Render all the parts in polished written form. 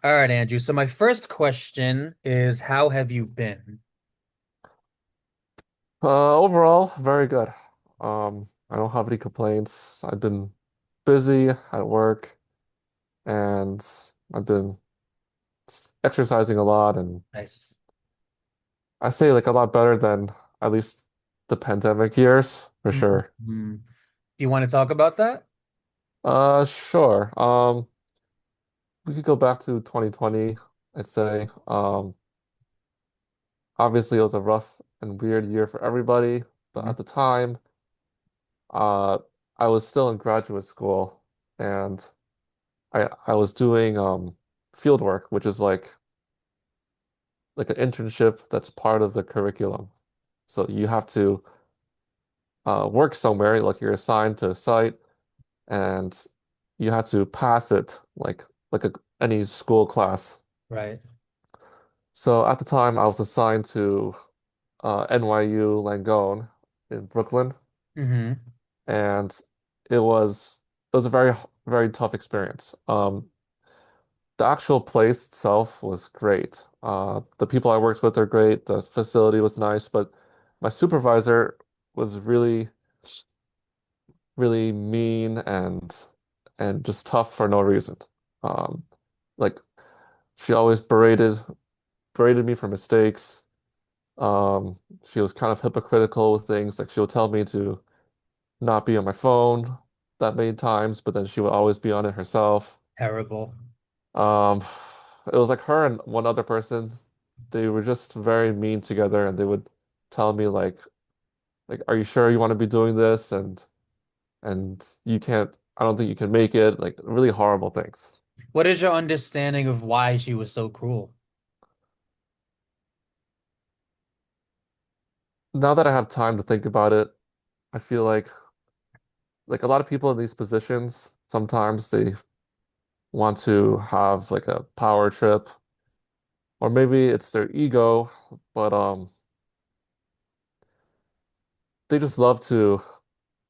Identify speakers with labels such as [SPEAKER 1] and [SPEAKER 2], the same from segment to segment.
[SPEAKER 1] All right, Andrew. So my first question is, how have you been?
[SPEAKER 2] Overall, very good. I don't have any complaints. I've been busy at work and I've been exercising a lot, and
[SPEAKER 1] Nice.
[SPEAKER 2] I say like a lot better than at least the pandemic years for sure.
[SPEAKER 1] Mhm. Do you want to talk about that?
[SPEAKER 2] Sure. We could go back to 2020, I'd say. Obviously it was a rough and weird year for everybody, but
[SPEAKER 1] Mhm.
[SPEAKER 2] at the time, uh, I was still in graduate school and I was doing field work, which is like an internship that's part of the curriculum. So you have to work somewhere, like you're assigned to a site, and you have to pass it like any school class.
[SPEAKER 1] Right.
[SPEAKER 2] So at the time, I was assigned to NYU Langone in Brooklyn,
[SPEAKER 1] Hmm.
[SPEAKER 2] and it was a very tough experience. The actual place itself was great. The people I worked with are great. The facility was nice, but my supervisor was really mean and just tough for no reason. Um, like she always berated me for mistakes. Um, she was kind of hypocritical with things. Like she would tell me to not be on my phone that many times, but then she would always be on it herself.
[SPEAKER 1] Terrible.
[SPEAKER 2] Um, it was like her and one other person. They were just very mean together, and they would tell me like, "Are you sure you want to be doing this?" And you can't. I don't think you can make it. Like really horrible things.
[SPEAKER 1] What is your understanding of why she was so cruel?
[SPEAKER 2] Now that I have time to think about it, I feel like a lot of people in these positions sometimes they want to have like a power trip, or maybe it's their ego, but they just love to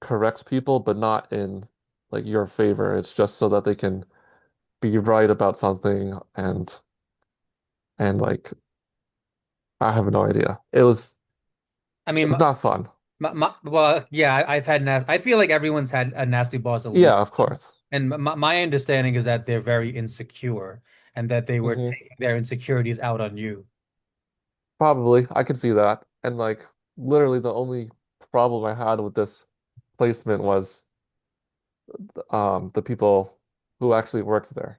[SPEAKER 2] correct people, but not in like your favor. It's just so that they can be right about something and like I have no idea.
[SPEAKER 1] I
[SPEAKER 2] It
[SPEAKER 1] mean,
[SPEAKER 2] was not fun.
[SPEAKER 1] well, yeah, I've had I feel like everyone's had a nasty boss at least.
[SPEAKER 2] Yeah, of course.
[SPEAKER 1] And my understanding is that they're very insecure and that they were
[SPEAKER 2] Hmm.
[SPEAKER 1] taking their insecurities out on you.
[SPEAKER 2] Probably. I could see that. And like literally the only problem I had with this placement was the people who actually worked there.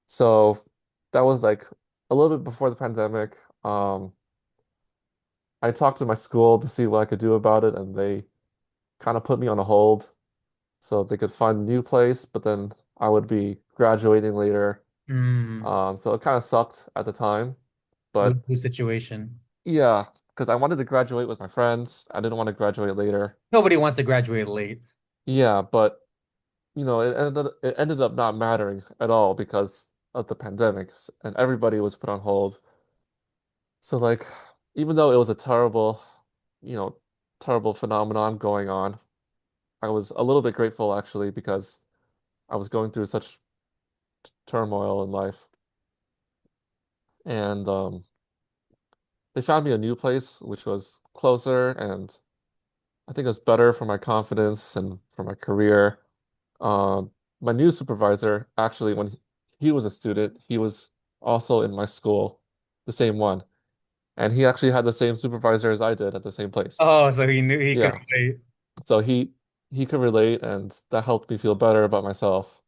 [SPEAKER 2] So that was like a little bit before the pandemic. Um, I talked to my school to see what I could do about it, and they kind of put me on a hold so they could find a new place, but then I would be graduating later.
[SPEAKER 1] Mm,
[SPEAKER 2] So it kind of sucked at the time. But
[SPEAKER 1] lose situation.
[SPEAKER 2] yeah, because I wanted to graduate with my friends. I didn't want to graduate later.
[SPEAKER 1] Nobody wants to graduate late.
[SPEAKER 2] Yeah, but it ended up not mattering at all because of the pandemics and everybody was put on hold. So like even though it was a you know, terrible phenomenon going on, I was a little bit grateful actually because I was going through such turmoil in life. And they found me a new place which was closer and I think it was better for my confidence and for my career. My new supervisor, actually, when he was a student, he was also in my school, the same one. And he actually had the same supervisor as I did at the same place.
[SPEAKER 1] Oh, so he knew he could
[SPEAKER 2] Yeah.
[SPEAKER 1] relate.
[SPEAKER 2] So he could relate and that helped me feel better about myself.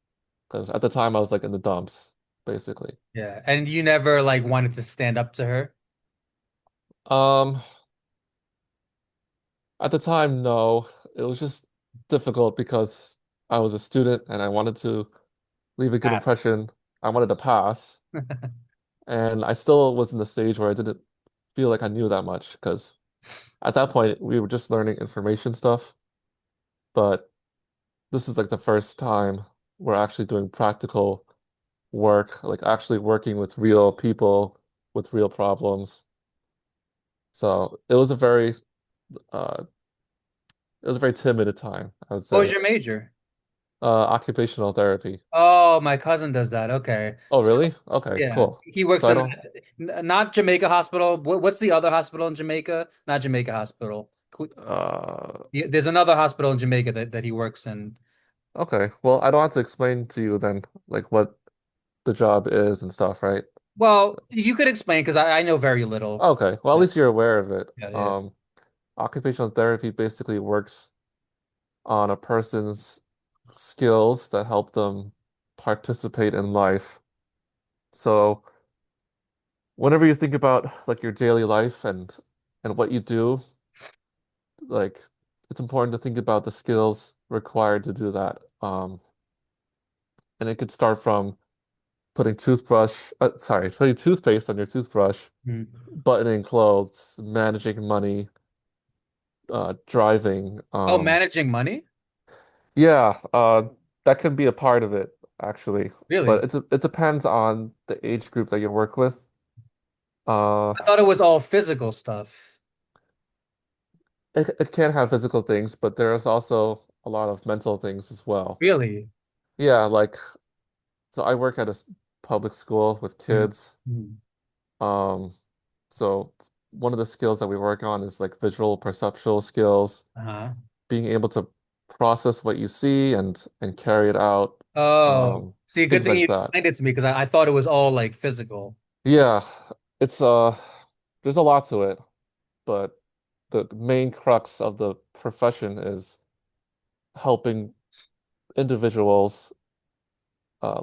[SPEAKER 2] Because at the time I was like in the dumps, basically.
[SPEAKER 1] Yeah. And you never like wanted to stand up to her.
[SPEAKER 2] Um, at the time, no. It was just difficult because I was a student and I wanted to leave a good
[SPEAKER 1] Pass.
[SPEAKER 2] impression. I wanted to pass. And I still was in the stage where I didn't feel like I knew that much because at that point we were just learning information stuff. But this is like the first time we're actually doing practical work, like actually working with real people with real problems. So uh it was a very timid time, I would
[SPEAKER 1] What was
[SPEAKER 2] say.
[SPEAKER 1] your major?
[SPEAKER 2] Occupational therapy.
[SPEAKER 1] Oh, my cousin does that. Okay.
[SPEAKER 2] Oh,
[SPEAKER 1] So,
[SPEAKER 2] really? Okay,
[SPEAKER 1] yeah,
[SPEAKER 2] cool.
[SPEAKER 1] he works
[SPEAKER 2] So I
[SPEAKER 1] for
[SPEAKER 2] don't,
[SPEAKER 1] not Jamaica Hospital. What's the other hospital in Jamaica? Not Jamaica Hospital.
[SPEAKER 2] uh,
[SPEAKER 1] Yeah, there's another hospital in Jamaica that he works in.
[SPEAKER 2] okay. Well, I don't have to explain to you then, like what the job is and stuff, right?
[SPEAKER 1] Well, you could explain because I know very little.
[SPEAKER 2] Okay. Well, at
[SPEAKER 1] Yeah,
[SPEAKER 2] least you're aware of it.
[SPEAKER 1] yeah, yeah.
[SPEAKER 2] Occupational therapy basically works on a person's skills that help them participate in life. So whenever you think about like your daily life and what you do, like it's important to think about the skills required to do that. And it could start from putting toothpaste on your toothbrush,
[SPEAKER 1] Hmm.
[SPEAKER 2] buttoning clothes, managing money, driving.
[SPEAKER 1] Oh, managing money?
[SPEAKER 2] Yeah, that can be a part of it actually, but
[SPEAKER 1] Really?
[SPEAKER 2] it depends on the age group that you work with. Uh,
[SPEAKER 1] I thought it was all physical stuff.
[SPEAKER 2] it can have physical things, but there's also a lot of mental things as well.
[SPEAKER 1] Really?
[SPEAKER 2] Yeah, like so I work at a public school with
[SPEAKER 1] Mm.
[SPEAKER 2] kids.
[SPEAKER 1] Mm.
[SPEAKER 2] Um, so one of the skills that we work on is like visual perceptual skills,
[SPEAKER 1] Uh-huh.
[SPEAKER 2] being able to process what you see and carry it out,
[SPEAKER 1] Oh, see, good
[SPEAKER 2] things
[SPEAKER 1] thing you
[SPEAKER 2] like that.
[SPEAKER 1] explained it to me because I thought it was all like physical.
[SPEAKER 2] Yeah, it's there's a lot to it, but the main crux of the profession is helping individuals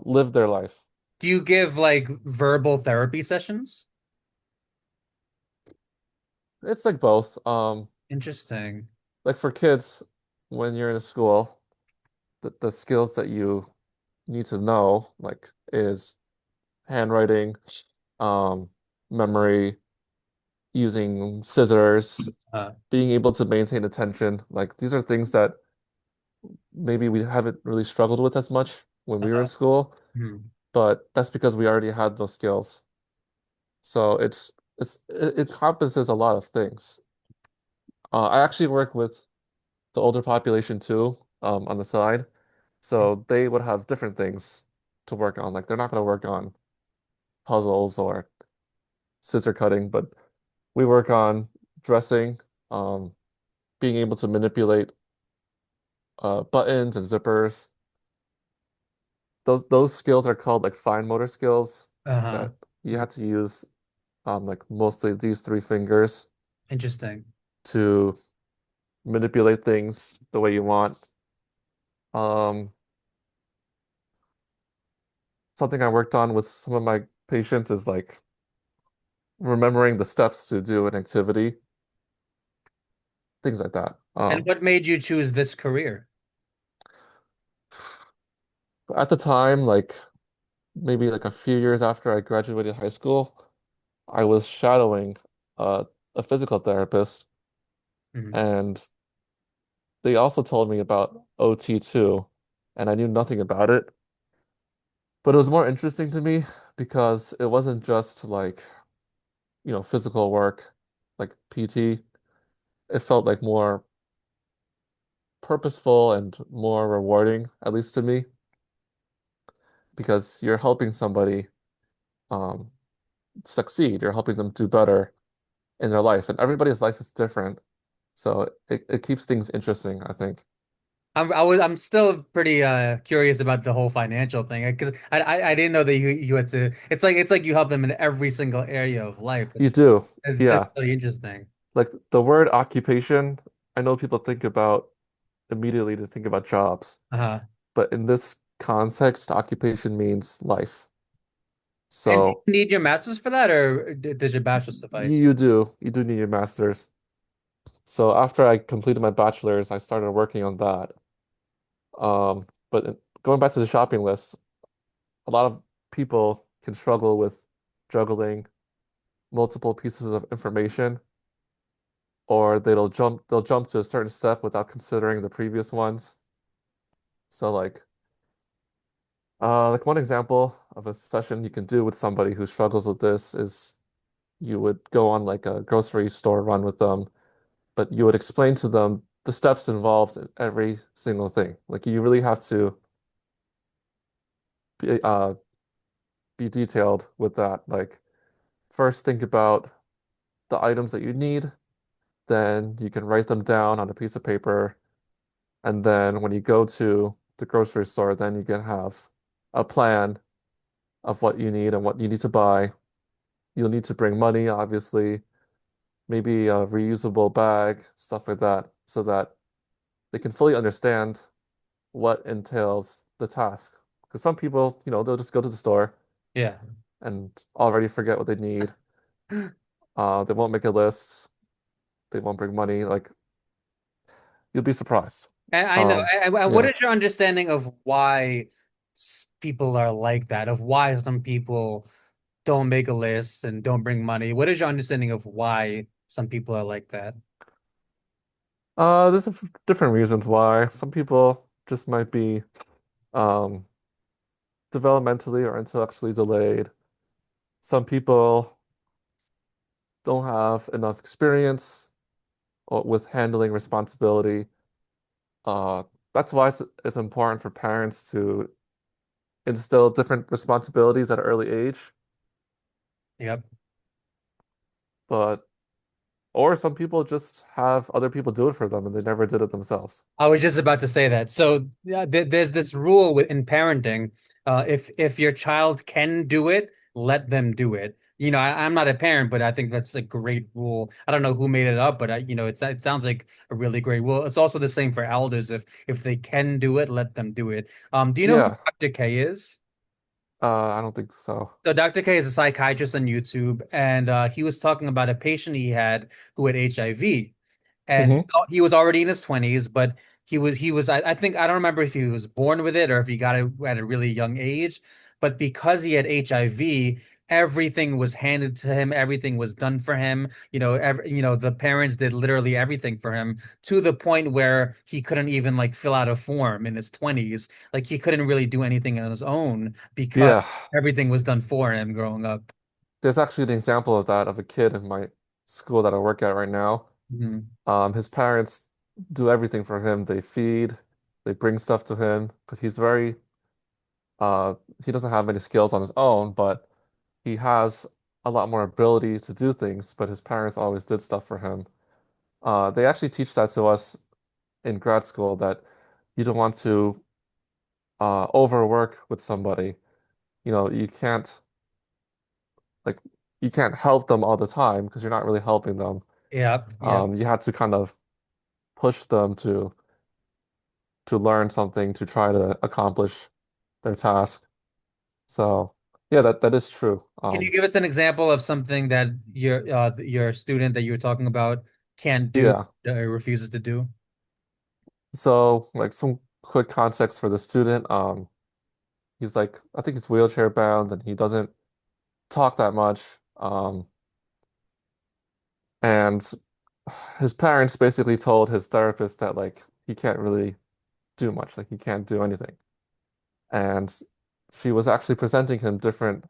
[SPEAKER 2] live their life.
[SPEAKER 1] Do you give like verbal therapy sessions?
[SPEAKER 2] It's like both.
[SPEAKER 1] Interesting.
[SPEAKER 2] Like for kids, when you're in school, the skills that you need to know, like, is handwriting, um, memory, using scissors,
[SPEAKER 1] Uh,
[SPEAKER 2] being able to maintain attention. Like these are things that maybe we haven't really struggled with as much when we were in
[SPEAKER 1] uh,
[SPEAKER 2] school,
[SPEAKER 1] hmm.
[SPEAKER 2] but that's because we already had those skills. So it encompasses a lot of things. I actually work with the older population too, on the side. So they would have different things to work on. Like they're not going to work on puzzles or scissor cutting, but we work on dressing, um, being able to manipulate buttons and zippers. Those skills are called like fine motor skills
[SPEAKER 1] Uh-huh.
[SPEAKER 2] that you have to use like mostly these three fingers
[SPEAKER 1] Interesting.
[SPEAKER 2] to manipulate things the way you want. Um, Something I worked on with some of my patients is like remembering the steps to do an activity, things like that.
[SPEAKER 1] And what made you choose this career?
[SPEAKER 2] At the time, like maybe like a few years after I graduated high school, I was shadowing uh, a physical therapist,
[SPEAKER 1] Mhm.
[SPEAKER 2] and they also told me about OT too, and I knew nothing about it. But it was more interesting to me because it wasn't just like, physical work, like PT. It felt like more purposeful and more rewarding, at least to me, because you're helping somebody um, succeed. You're helping them do better in their life, and everybody's life is different. So it keeps things interesting, I think.
[SPEAKER 1] I'm still pretty curious about the whole financial thing because I didn't know that you had to. It's like you help them in every single area of life.
[SPEAKER 2] You
[SPEAKER 1] That's
[SPEAKER 2] do.
[SPEAKER 1] that's
[SPEAKER 2] Yeah.
[SPEAKER 1] really interesting.
[SPEAKER 2] Like the word occupation, I know people think about immediately to think about jobs,
[SPEAKER 1] Uh-huh.
[SPEAKER 2] but in this context, occupation means life.
[SPEAKER 1] And do
[SPEAKER 2] So
[SPEAKER 1] you need your master's for that, or does your bachelor's suffice?
[SPEAKER 2] you do need your master's. So after I completed my bachelor's, I started working on that. But going back to the shopping list, a lot of people can struggle with juggling multiple pieces of information, or they'll jump to a certain step without considering the previous ones. So like one example of a session you can do with somebody who struggles with this is you would go on like a grocery store run with them, but you would explain to them the steps involved in every single thing. Like you really have to. be, uh, be detailed with that. Like, first think about the items that you need, then you can write them down on a piece of paper, and then when you go to the grocery store, then you can have a plan of what you need and what you need to buy. You'll need to bring money, obviously, maybe a reusable bag, stuff like that, so that they can fully understand what entails the task. Because some people, they'll just go to the store
[SPEAKER 1] Yeah.
[SPEAKER 2] and already forget what they need. They won't make a list. They won't bring money. Like, you'll be surprised.
[SPEAKER 1] And I know.
[SPEAKER 2] Um,
[SPEAKER 1] And what
[SPEAKER 2] yeah.
[SPEAKER 1] is your understanding of why people are like that? Of why some people don't make a list and don't bring money? What is your understanding of why some people are like that?
[SPEAKER 2] There's different reasons why. Some people just might be um, developmentally or intellectually delayed. Some people don't have enough experience with handling responsibility. Uh, that's why it's important for parents to instill different responsibilities at an early age.
[SPEAKER 1] Yep.
[SPEAKER 2] But or some people just have other people do it for them and they never did it themselves.
[SPEAKER 1] I was just about to say that. So yeah, there's this rule in parenting. If your child can do it, let them do it. I'm not a parent, but I think that's a great rule. I don't know who made it up, but it sounds like a really great rule. It's also the same for elders. If they can do it, let them do it. Do you know who
[SPEAKER 2] Yeah,
[SPEAKER 1] Dr. K is?
[SPEAKER 2] I don't think so.
[SPEAKER 1] So Dr. K is a psychiatrist on YouTube, and he was talking about a patient he had who had HIV. And
[SPEAKER 2] Hmm.
[SPEAKER 1] he was already in his 20s, but he was I think I don't remember if he was born with it or if he got it at a really young age, but because he had HIV, everything was handed to him, everything was done for him. The parents did literally everything for him to the point where he couldn't even like fill out a form in his 20s. Like he couldn't really do anything on his own because
[SPEAKER 2] Yeah,
[SPEAKER 1] everything was done for him growing up.
[SPEAKER 2] there's actually an example of that of a kid in my school that I work at right now.
[SPEAKER 1] Mhm.
[SPEAKER 2] His parents do everything for him. They feed, they bring stuff to him because uh, he doesn't have many skills on his own, but he has a lot more ability to do things, but his parents always did stuff for him. They actually teach that to us in grad school that you don't want to overwork with somebody. You know, like you can't help them all the time because you're not really helping them.
[SPEAKER 1] Yep, yep.
[SPEAKER 2] You have to kind of push them to learn something to try to accomplish their task. So yeah, that is true.
[SPEAKER 1] Can you give us an example of something that your student that you were talking about can't do
[SPEAKER 2] Yeah.
[SPEAKER 1] or refuses to do?
[SPEAKER 2] So like some quick context for the student. He's like I think he's wheelchair bound and he doesn't talk that much. And his parents basically told his therapist that like he can't really do much, like he can't do anything. And she was actually presenting him different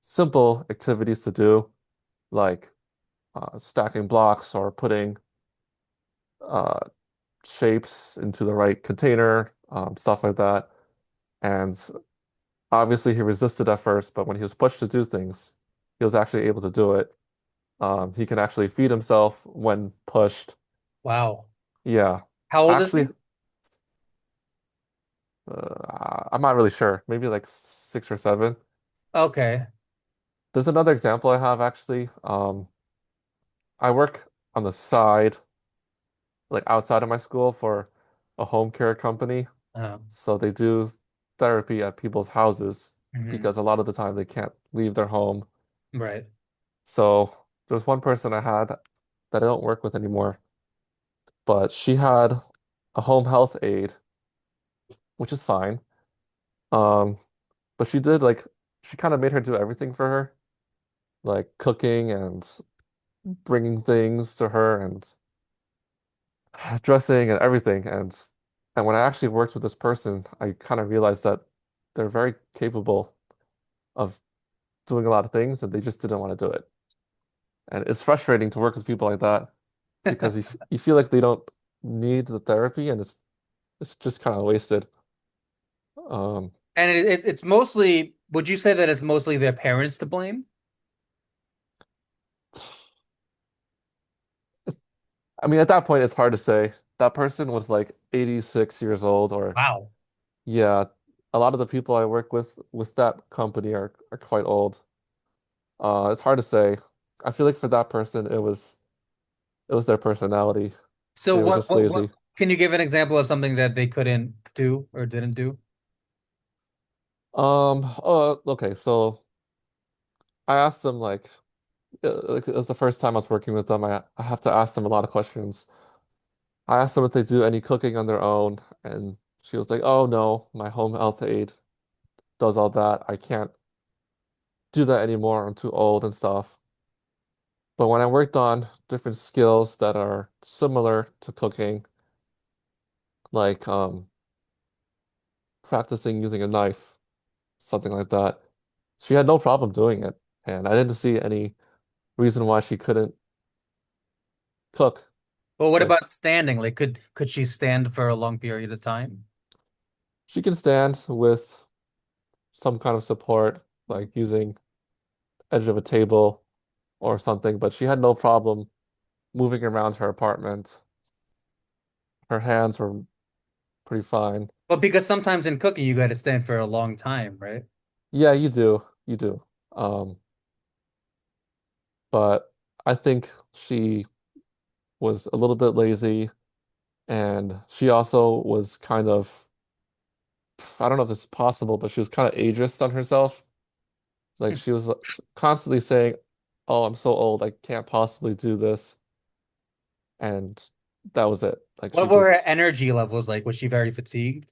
[SPEAKER 2] simple activities to do, like stacking blocks or putting uh, shapes into the right container, stuff like that. And obviously, he resisted at first, but when he was pushed to do things, he was actually able to do it. He can actually feed himself when pushed.
[SPEAKER 1] Wow.
[SPEAKER 2] Yeah,
[SPEAKER 1] How old is
[SPEAKER 2] actually,
[SPEAKER 1] he?
[SPEAKER 2] I'm not really sure. Maybe like 6 or 7.
[SPEAKER 1] Okay.
[SPEAKER 2] There's another example I have actually. I work on the side, like outside of my school, for a home care company.
[SPEAKER 1] Oh,
[SPEAKER 2] So they do therapy at people's houses
[SPEAKER 1] mhm.
[SPEAKER 2] because a lot of the time they can't leave their home.
[SPEAKER 1] Right.
[SPEAKER 2] So there's one person I had that I don't work with anymore, but she had a home health aide, which is fine. Um, but she kind of made her do everything for her, like cooking and bringing things to her and dressing and everything. And when I actually worked with this person, I kind of realized that they're very capable of doing a lot of things and they just didn't want to do it. And it's frustrating to work with people like that because you feel like they don't need the therapy and it's just kind of wasted. Um,
[SPEAKER 1] And it's mostly, would you say that it's mostly their parents to blame?
[SPEAKER 2] I mean, at that point, it's hard to say. That person was like 86 years old, or
[SPEAKER 1] Wow.
[SPEAKER 2] yeah, a lot of the people I work with that company are quite old. It's hard to say. I feel like for that person, it was their personality.
[SPEAKER 1] So
[SPEAKER 2] They were just
[SPEAKER 1] what
[SPEAKER 2] lazy.
[SPEAKER 1] can you give an example of something that they couldn't do or didn't do?
[SPEAKER 2] Okay, so I asked them like it was the first time I was working with them. I have to ask them a lot of questions. I asked them if they do any cooking on their own, and she was like, "Oh no, my home health aide does all that. I can't do that anymore. I'm too old and stuff." But when I worked on different skills that are similar to cooking, like practicing using a knife, something like that, she had no problem doing it, and I didn't see any reason why she couldn't cook.
[SPEAKER 1] Well, what
[SPEAKER 2] Like
[SPEAKER 1] about standing? Like could she stand for a long period of time?
[SPEAKER 2] she can stand with some kind of support, like using edge of a table or something, but she had no problem moving around her apartment. Her hands were pretty fine.
[SPEAKER 1] Well, because sometimes in cooking you got to stand for a long time, right?
[SPEAKER 2] Yeah, you do. You do. Um, but I think she was a little bit lazy and she also was kind of, I don't know if this is possible, but she was kind of ageist on herself. Like she was constantly saying, "Oh, I'm so old, I can't possibly do this." And that was it. Like
[SPEAKER 1] What were her energy levels like? Was she very fatigued?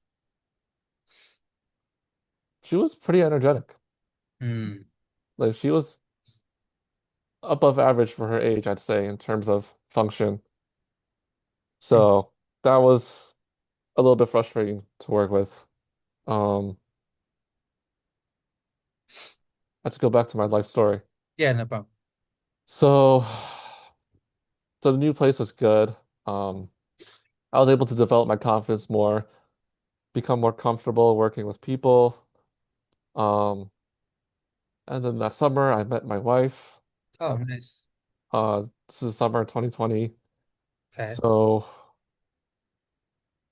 [SPEAKER 2] she was pretty energetic.
[SPEAKER 1] Hmm.
[SPEAKER 2] Like she was above average for her age, I'd say, in terms of function. So that was a little bit frustrating to work with. Um, I have to go back to my life story.
[SPEAKER 1] Yeah, no problem.
[SPEAKER 2] So, so the new place was good. Um, I was able to develop my confidence more, become more comfortable working with people. Um, and then that summer, I met my wife.
[SPEAKER 1] Oh,
[SPEAKER 2] Uh,
[SPEAKER 1] nice.
[SPEAKER 2] this is summer 2020.
[SPEAKER 1] Okay.
[SPEAKER 2] So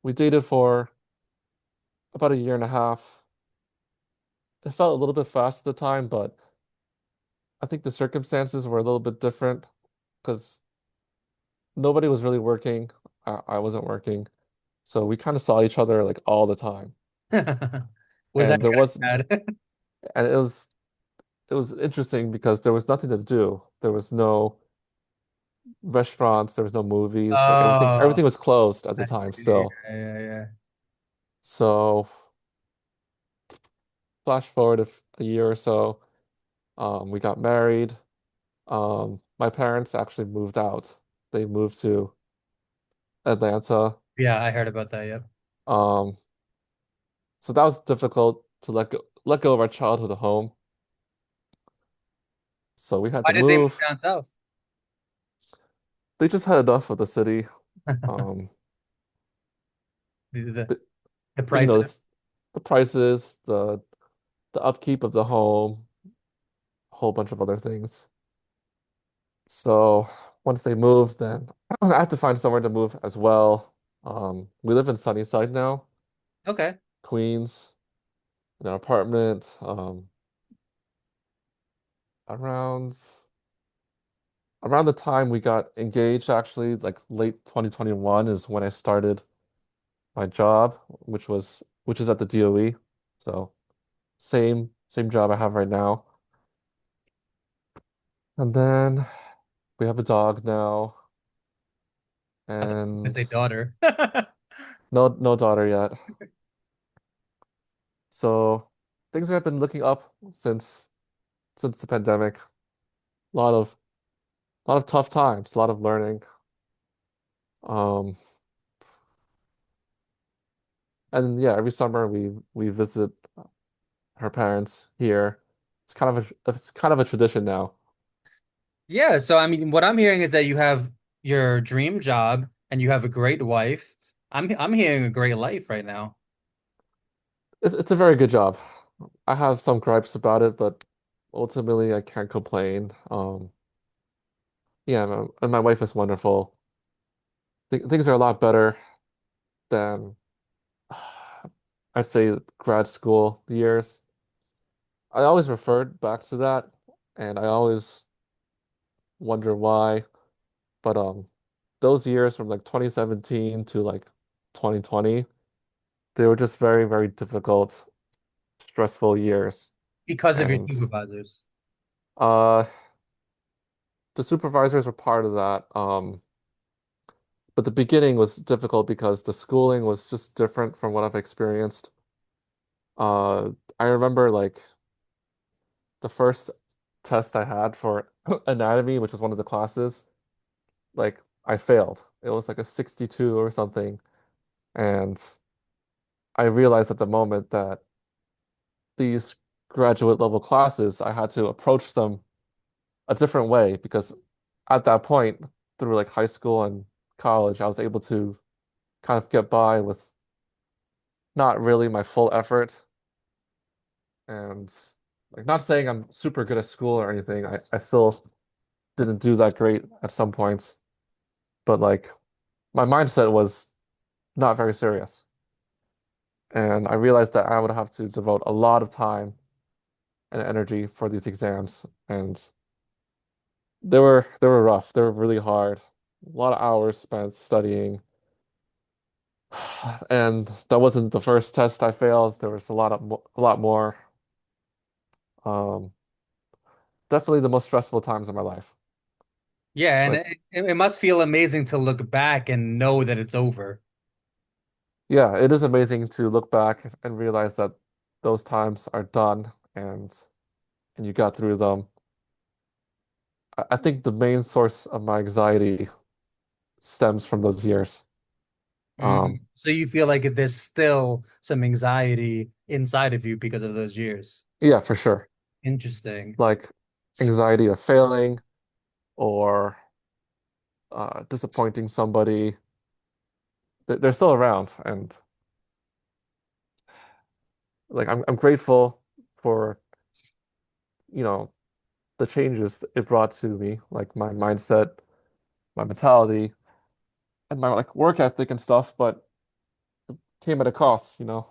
[SPEAKER 2] we dated for about a year and a half. It felt a little bit fast at the time, but I think the circumstances were a little bit different because nobody was really working. I wasn't working. So we kind of saw each other like all the time.
[SPEAKER 1] Was that
[SPEAKER 2] And there was,
[SPEAKER 1] good or bad?
[SPEAKER 2] and it was interesting because there was nothing to do. There was no restaurants, there was no movies, like everything
[SPEAKER 1] Oh,
[SPEAKER 2] was closed at the
[SPEAKER 1] I
[SPEAKER 2] time
[SPEAKER 1] see. Yeah,
[SPEAKER 2] still.
[SPEAKER 1] yeah, yeah.
[SPEAKER 2] So flash forward a year or so, we got married. My parents actually moved out. They moved to Atlanta.
[SPEAKER 1] Yeah, I heard about that. Yep.
[SPEAKER 2] Um, so that was difficult to let go of our childhood home. So we had
[SPEAKER 1] Why
[SPEAKER 2] to
[SPEAKER 1] did they move
[SPEAKER 2] move.
[SPEAKER 1] down south?
[SPEAKER 2] They just had enough of the city. Um,
[SPEAKER 1] The, the,
[SPEAKER 2] the,
[SPEAKER 1] the
[SPEAKER 2] you
[SPEAKER 1] prices.
[SPEAKER 2] know, the prices, the upkeep of the home, a whole bunch of other things. So once they moved, then I had to find somewhere to move as well. We live in Sunnyside now,
[SPEAKER 1] Okay.
[SPEAKER 2] Queens, in an apartment. Around around the time we got engaged, actually, like late 2021 is when I started my job, which is at the DOE. So same job I have right now. And then we have a dog now,
[SPEAKER 1] I thought you were
[SPEAKER 2] and
[SPEAKER 1] gonna say daughter.
[SPEAKER 2] no daughter yet. So things have been looking up since the pandemic. A lot of tough times, a lot of learning. Um, and yeah, every summer we visit her parents here. It's kind of a tradition now.
[SPEAKER 1] Yeah, so I mean, what I'm hearing is that you have your dream job and you have a great wife. I'm hearing a great life right now.
[SPEAKER 2] It's a very good job. I have some gripes about it, but ultimately I can't complain. Yeah, and my wife is wonderful. Th Things are a lot better than I'd say grad school years. I always referred back to that, and I always wonder why. But those years from like 2017 to like 2020, they were just very, very difficult, stressful years.
[SPEAKER 1] Because of your
[SPEAKER 2] And
[SPEAKER 1] supervisors.
[SPEAKER 2] uh the supervisors were part of that. But the beginning was difficult because the schooling was just different from what I've experienced. Uh I remember like the first test I had for anatomy, which was one of the classes, like I failed. It was like a 62 or something. And I realized at the moment that these graduate level classes, I had to approach them a different way because at that point, through like high school and college, I was able to kind of get by with not really my full effort. And like, not saying I'm super good at school or anything, I still didn't do that great at some points, but like my mindset was not very serious. And I realized that I would have to devote a lot of time and energy for these exams. And they were rough. They were really hard. A lot of hours spent studying. And that wasn't the first test I failed. There was a lot more. Um, Definitely the most stressful times of my life.
[SPEAKER 1] Yeah, and
[SPEAKER 2] Like,
[SPEAKER 1] it must feel amazing to look back and know that it's over.
[SPEAKER 2] yeah, it is amazing to look back and realize that those times are done and you got through them. I think the main source of my anxiety stems from those years. Um,
[SPEAKER 1] So you feel like there's still some anxiety inside of you because of those years.
[SPEAKER 2] yeah, for sure.
[SPEAKER 1] Interesting.
[SPEAKER 2] Like anxiety of failing or disappointing somebody. They're still around, and like I'm grateful for, you know, the changes it brought to me, like my mindset, my mentality, and my like work ethic and stuff, but came at a cost, you know.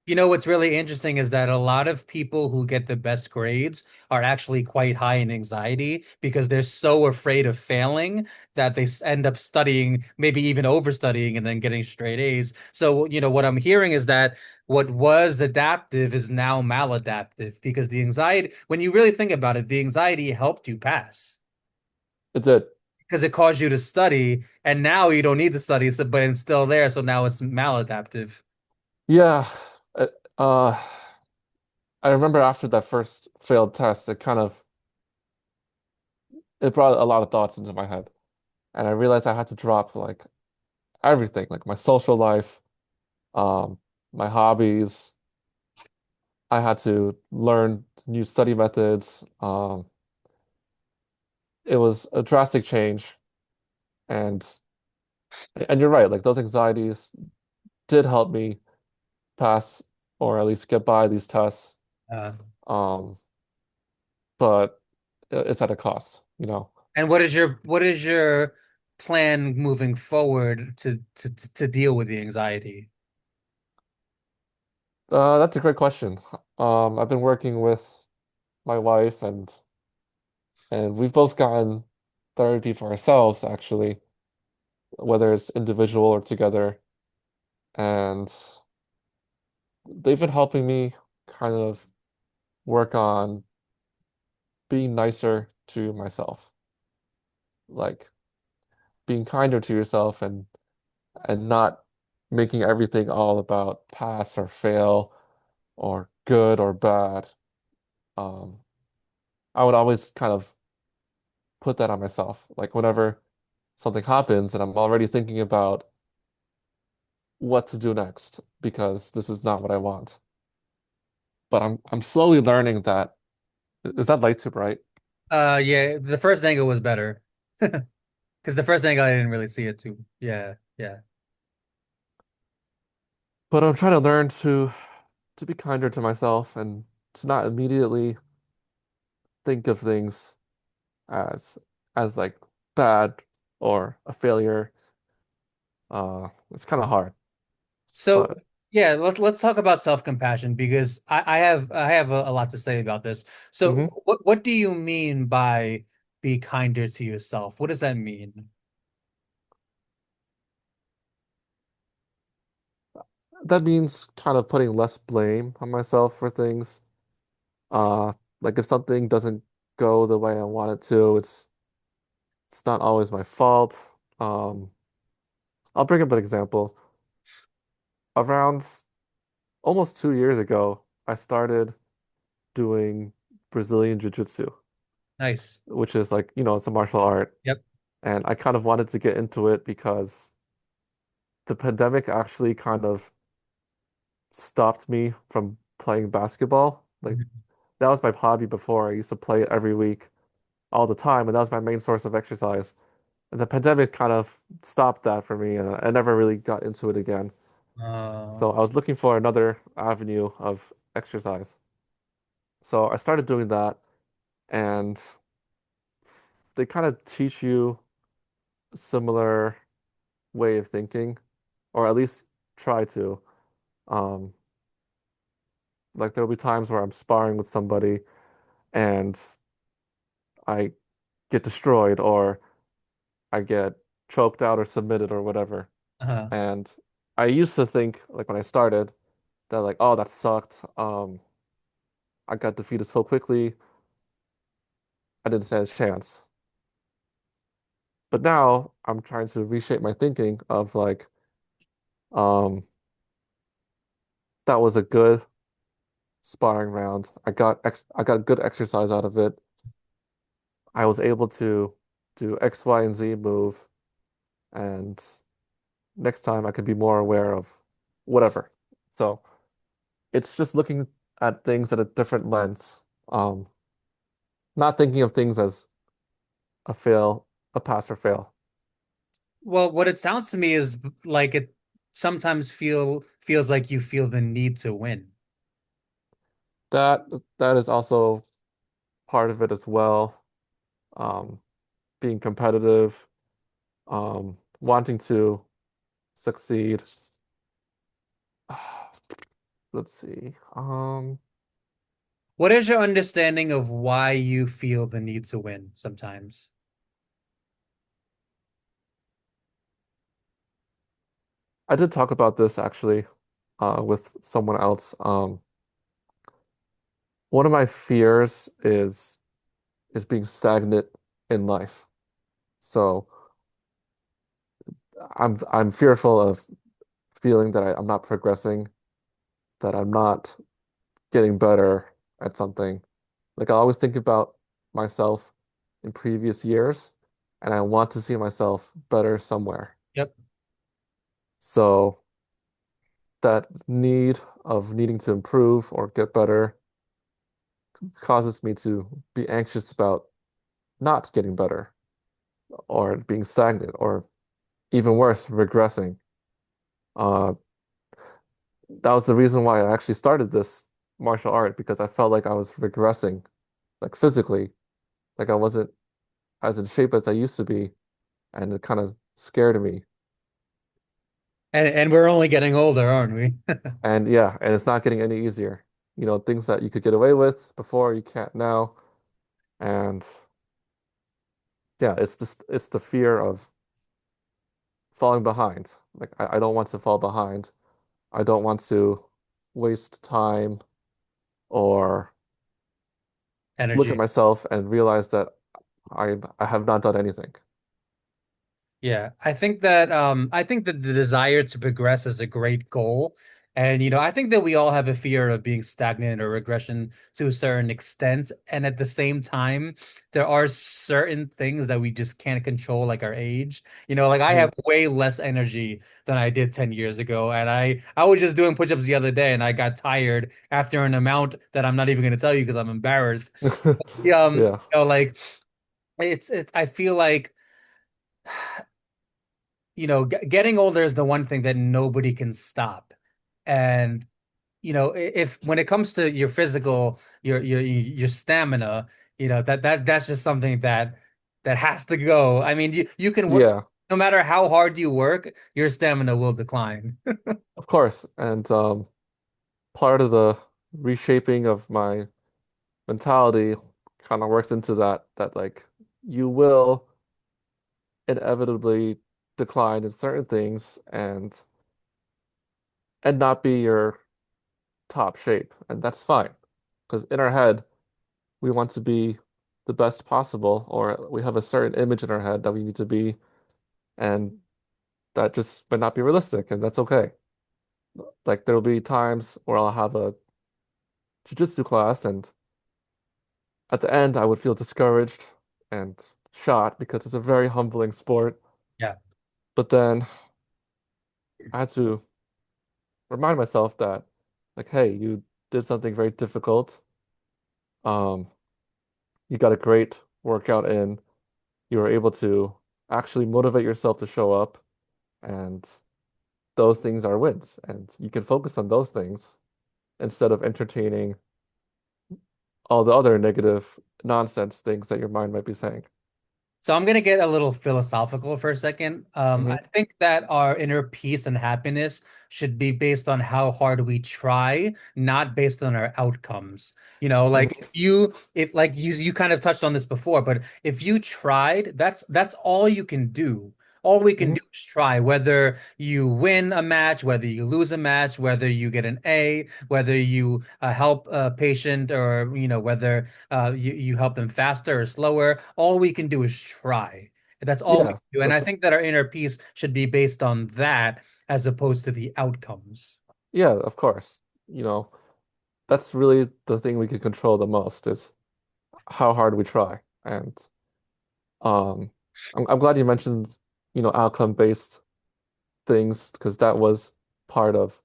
[SPEAKER 1] You know what's really interesting is that a lot of people who get the best grades are actually quite high in anxiety because they're so afraid of failing that they end up studying, maybe even overstudying and then getting straight A's. So, what I'm hearing is that what was adaptive is now maladaptive because the anxiety, when you really think about it, the anxiety helped you pass
[SPEAKER 2] It did.
[SPEAKER 1] because it caused you to study, and now you don't need to study, so, but it's still there, so now it's maladaptive.
[SPEAKER 2] Yeah. Uh, uh, I remember after that first failed test, it brought a lot of thoughts into my head. And I realized I had to drop like everything, like my social life, um, my hobbies. I had to learn new study methods. It was a drastic change. And and you're right, like those anxieties did help me pass or at least get by these tests.
[SPEAKER 1] Uh,
[SPEAKER 2] Um, but it's at a cost, you know.
[SPEAKER 1] And what is your plan moving forward to deal with the anxiety?
[SPEAKER 2] That's a great question. I've been working with my wife and we've both gotten therapy for ourselves, actually, whether it's individual or together. And they've been helping me kind of work on being nicer to myself, like being kinder to yourself and not making everything all about pass or fail or good or bad. Um, I would always kind of put that on myself. Like whenever something happens and I'm already thinking about what to do next because this is not what I want. But I'm slowly learning that. Is that light too bright?
[SPEAKER 1] Yeah, the first angle was better because the first angle I didn't really see it too. Yeah, yeah.
[SPEAKER 2] But I'm trying to learn to to be kinder to myself and to not immediately think of things as like bad or a failure. It's kind of hard,
[SPEAKER 1] So
[SPEAKER 2] but
[SPEAKER 1] yeah, let's talk about self-compassion because I have a lot to say about this. So
[SPEAKER 2] mhm.
[SPEAKER 1] what do you mean by be kinder to yourself? What does that mean?
[SPEAKER 2] That means kind of putting less blame on myself for things. Uh, like if something doesn't go the way I want it to, it's not always my fault. Um, I'll bring up an example. Around almost 2 years ago, I started doing Brazilian Jiu-Jitsu,
[SPEAKER 1] Nice.
[SPEAKER 2] which is like, it's a martial art.
[SPEAKER 1] Yep.
[SPEAKER 2] And I kind of wanted to get into it because the pandemic actually kind of stopped me from playing basketball. Like
[SPEAKER 1] Mhm.
[SPEAKER 2] that was my hobby before. I used to play it every week, all the time, and that was my main source of exercise. And the pandemic kind of stopped that for me, and I never really got into it again.
[SPEAKER 1] Uh,
[SPEAKER 2] So I was looking for another avenue of exercise. So I started doing that, and they kind of teach you a similar way of thinking, or at least try to. Um, like there'll be times where I'm sparring with somebody and I get destroyed, or I get choked out or submitted or whatever.
[SPEAKER 1] uh,
[SPEAKER 2] And I used to think, like when I started, that like, oh, that sucked. I got defeated so quickly. I didn't stand a chance. But now I'm trying to reshape my thinking of like, um, that was a good sparring round. I got good exercise out of it. I was able to do X, Y, and Z move, and next time I could be more aware of whatever. So it's just looking at things at a different lens. Um, Not thinking of things as a fail, a pass or fail.
[SPEAKER 1] well, what it sounds to me is like it sometimes feels like you feel the need to win.
[SPEAKER 2] That that is also part of it as well. Um, Being competitive, wanting to succeed. Let's see.
[SPEAKER 1] What is your understanding of why you feel the need to win sometimes?
[SPEAKER 2] I did talk about this actually, with someone else. One of my fears is being stagnant in life. So I'm fearful of feeling that I'm not progressing, that I'm not getting better at something. Like I always think about myself in previous years, and I want to see myself better somewhere.
[SPEAKER 1] Yep.
[SPEAKER 2] So that need of needing to improve or get better causes me to be anxious about not getting better or being stagnant or even worse, regressing. Uh, that was the reason why I actually started this martial art because I felt like I was regressing, like physically, like I wasn't as in shape as I used to be, and it kind of scared me.
[SPEAKER 1] And we're only getting older, aren't we?
[SPEAKER 2] And yeah, and it's not getting any easier. Things that you could get away with before, you can't now. And yeah, it's the fear of falling behind. Like I don't want to fall behind. I don't want to waste time or look at
[SPEAKER 1] Energy.
[SPEAKER 2] myself and realize that I have not done anything.
[SPEAKER 1] Yeah, I think that the desire to progress is a great goal. And I think that we all have a fear of being stagnant or regression to a certain extent. And at the same time, there are certain things that we just can't control, like our age. Like I
[SPEAKER 2] Mhm.
[SPEAKER 1] have way less energy than I did 10 years ago. And I was just doing push-ups the other day and I got tired after an amount that I'm not even going to tell you because I'm embarrassed.
[SPEAKER 2] Yeah.
[SPEAKER 1] Like I feel like getting older is the one thing that nobody can stop. And if when it comes to your physical, your stamina, that's just something that has to go. I mean, you can work
[SPEAKER 2] Yeah,
[SPEAKER 1] no matter how hard you work, your stamina will decline.
[SPEAKER 2] of course. And part of the reshaping of my mentality kind of works into that like you will inevitably decline in certain things and not be your top shape. And that's fine. Because in our head, we want to be the best possible, or we have a certain image in our head that we need to be, and that just might not be realistic, and that's okay. Like there'll be times where I'll have a jiu-jitsu class, and at the end, I would feel discouraged and shot because it's a very humbling sport.
[SPEAKER 1] Yeah.
[SPEAKER 2] But then I had to remind myself that, like, hey, you did something very difficult. Um, you got a great workout in. You were able to actually motivate yourself to show up, and those things are wins. And you can focus on those things instead of entertaining all the other negative nonsense things that your mind might be saying.
[SPEAKER 1] So I'm gonna get a little philosophical for a second. I
[SPEAKER 2] Hmm.
[SPEAKER 1] think that our inner peace and happiness should be based on how hard we try, not based on our outcomes. Like
[SPEAKER 2] Hmm.
[SPEAKER 1] if like you kind of touched on this before, but if you tried, that's all you can do. All we can
[SPEAKER 2] Hmm.
[SPEAKER 1] do is try, whether you win a match, whether you lose a match, whether you get an A, whether you help a patient, or whether you help them faster or slower. All we can do is try. That's all we
[SPEAKER 2] Yeah,
[SPEAKER 1] can do. And I think that our inner peace should be based on that as opposed to the outcomes.
[SPEAKER 2] yeah, of course. You know, that's really the thing we can control the most is how hard we try. And um, I'm glad you mentioned, outcome-based things because that was part of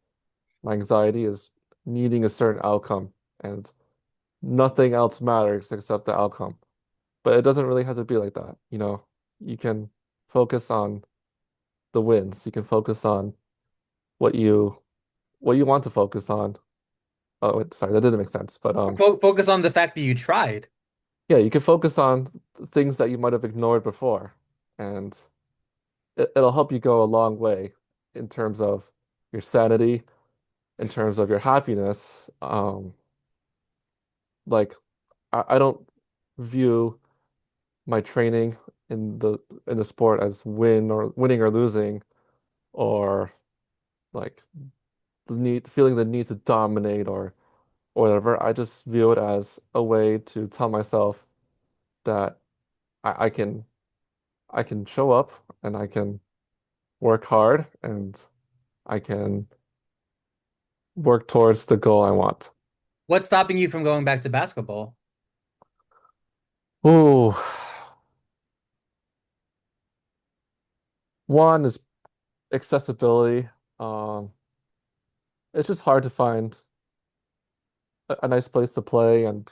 [SPEAKER 2] my anxiety is needing a certain outcome and nothing else matters except the outcome. But it doesn't really have to be like that. You can focus on the wins. You can focus on what you what you want to focus on. Oh, wait, sorry, that didn't make sense. But
[SPEAKER 1] Focus on the fact that you tried.
[SPEAKER 2] yeah, you can focus on things that you might have ignored before, and it'll help you go a long way in terms of your sanity, in terms of your happiness. Like I don't view my training in the sport as winning or losing, or like feeling the need to dominate or whatever. I just view it as a way to tell myself that I can show up and I can work hard and I can work towards the goal I want.
[SPEAKER 1] What's stopping you from going back to basketball?
[SPEAKER 2] Ooh, one is accessibility. Um, it's just hard to find a nice place to play and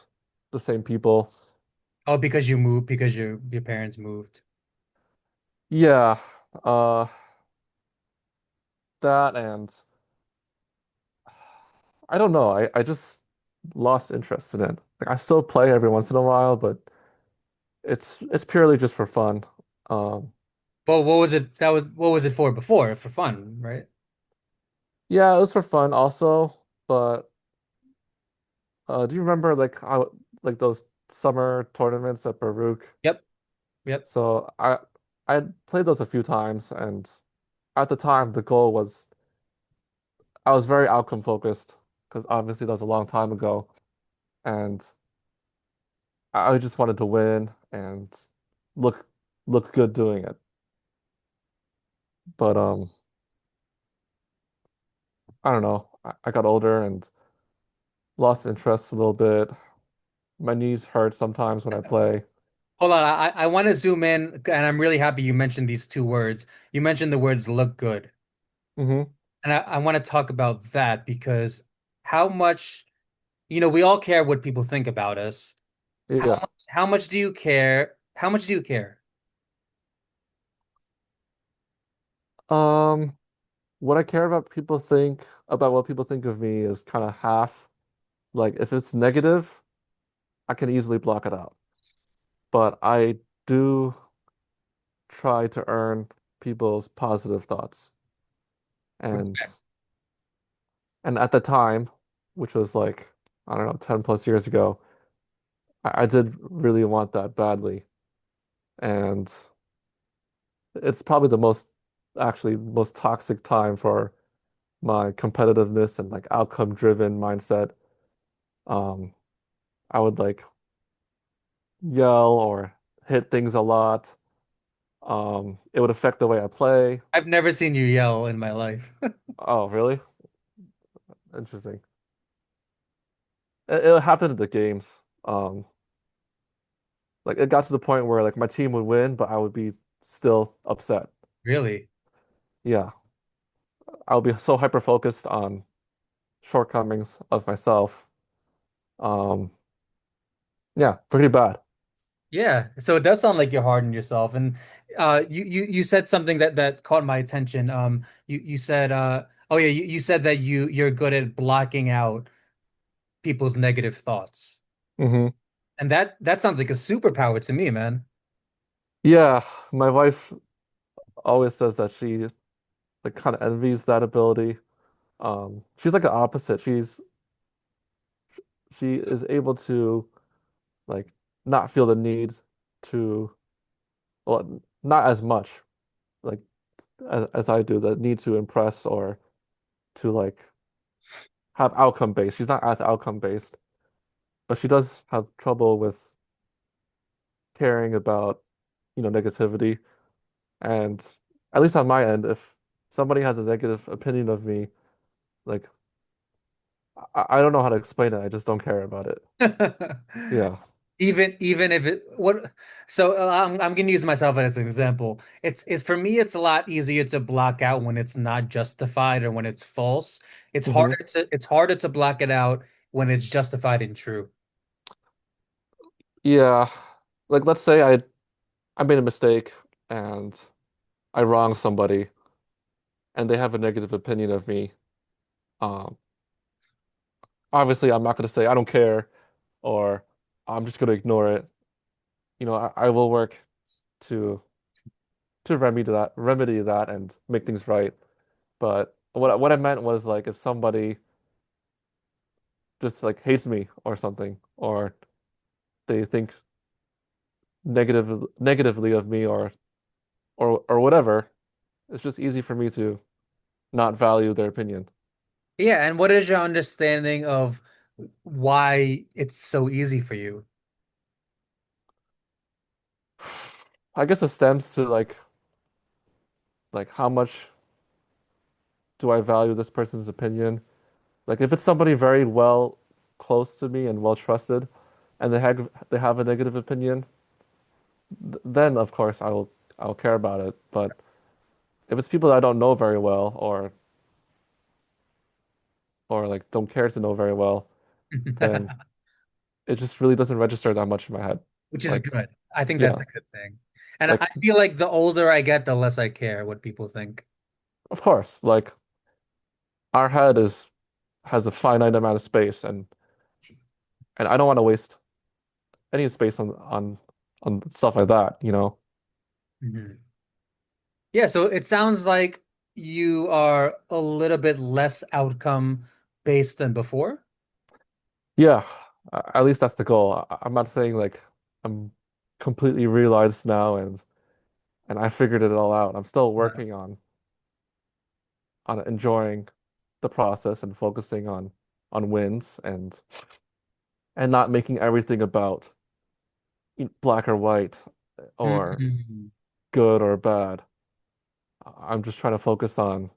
[SPEAKER 2] the same people.
[SPEAKER 1] Oh, because you moved, because your parents moved.
[SPEAKER 2] Yeah, uh, that and I don't know. I just lost interest in it. Like I still play every once in a while, but it's purely just for fun. Um,
[SPEAKER 1] Well, what was it for before? For fun, right?
[SPEAKER 2] yeah, it was for fun also, but do you remember like how like those summer tournaments at Baruch?
[SPEAKER 1] Yep. Yep.
[SPEAKER 2] So I played those a few times, and at the time the goal was I was very outcome focused because obviously that was a long time ago, and I just wanted to win and look look good doing it. But I don't know. I got older and lost interest a little bit. My knees hurt sometimes when I play.
[SPEAKER 1] Hold on, I want to zoom in, and I'm really happy you mentioned these two words. You mentioned the words look good.
[SPEAKER 2] Hmm.
[SPEAKER 1] And I want to talk about that because how much, we all care what people think about us. How
[SPEAKER 2] Yeah.
[SPEAKER 1] much, how much do you care? How much do you care?
[SPEAKER 2] Um, what I care about what people think of me is kind of half. Like if it's negative, I can easily block it out. But I do try to earn people's positive thoughts. And and at the time, which was like, I don't know, 10 plus years ago, I did really want that badly. And it's probably the most toxic time for my competitiveness and like outcome driven mindset. Um, I would like yell or hit things a lot. It would affect the way I play.
[SPEAKER 1] I've never seen you yell in my life.
[SPEAKER 2] Oh, really? Interesting. It happened at the games. Like it got to the point where like my team would win, but I would be still upset.
[SPEAKER 1] Really?
[SPEAKER 2] Yeah, I would be so hyper focused on shortcomings of myself. Um, yeah, pretty bad.
[SPEAKER 1] Yeah. So it does sound like you're hard on yourself. And you said something that caught my attention. You said oh yeah, you said that you're good at blocking out people's negative thoughts.
[SPEAKER 2] Hmm.
[SPEAKER 1] And that sounds like a superpower to me, man.
[SPEAKER 2] Yeah, my wife always says that she like kind of envies that ability. She's like the opposite. She is able to like not feel the need to, well, not as much like as I do, the need to impress or to like have outcome based. She's not as outcome based, but she does have trouble with caring about, negativity. And at least on my end, if somebody has a negative opinion of me, like I don't know how to explain it. I just don't care about it. Yeah.
[SPEAKER 1] Even if it what so I'm gonna use myself as an example. It's for me it's a lot easier to block out when it's not justified or when it's false.
[SPEAKER 2] Hmm.
[SPEAKER 1] It's harder to block it out when it's justified and true.
[SPEAKER 2] Yeah. Like let's say I made a mistake and I wronged somebody and they have a negative opinion of me. Um, Obviously I'm not going to say I don't care or I'm just going to ignore it. I will work to remedy that and make things right. But what I meant was like if somebody just like hates me or something, or they think negatively of me or whatever, it's just easy for me to not value their opinion.
[SPEAKER 1] Yeah, and what is your understanding of why it's so easy for you?
[SPEAKER 2] I guess it stems to like how much do I value this person's opinion? Like if it's somebody very well close to me and well trusted, and they have a negative opinion, then of course I'll care about it. But if it's people that I don't know very well or like don't care to know very well, then it just really doesn't register that much in my head.
[SPEAKER 1] Which is
[SPEAKER 2] Like,
[SPEAKER 1] good. I think that's
[SPEAKER 2] yeah,
[SPEAKER 1] a good thing. And
[SPEAKER 2] like
[SPEAKER 1] I feel like the older I get, the less I care what people think.
[SPEAKER 2] of course, like our head is has a finite amount of space, and I don't want to waste any space on stuff like that.
[SPEAKER 1] Mhm. Yeah, so it sounds like you are a little bit less outcome based than before.
[SPEAKER 2] Yeah, at least that's the goal. I'm not saying like I'm completely realized now and I figured it all out. I'm still
[SPEAKER 1] Yeah.
[SPEAKER 2] working on enjoying the process and focusing on wins and not making everything about black or white or
[SPEAKER 1] Mhm.
[SPEAKER 2] good or bad. I'm just trying to focus on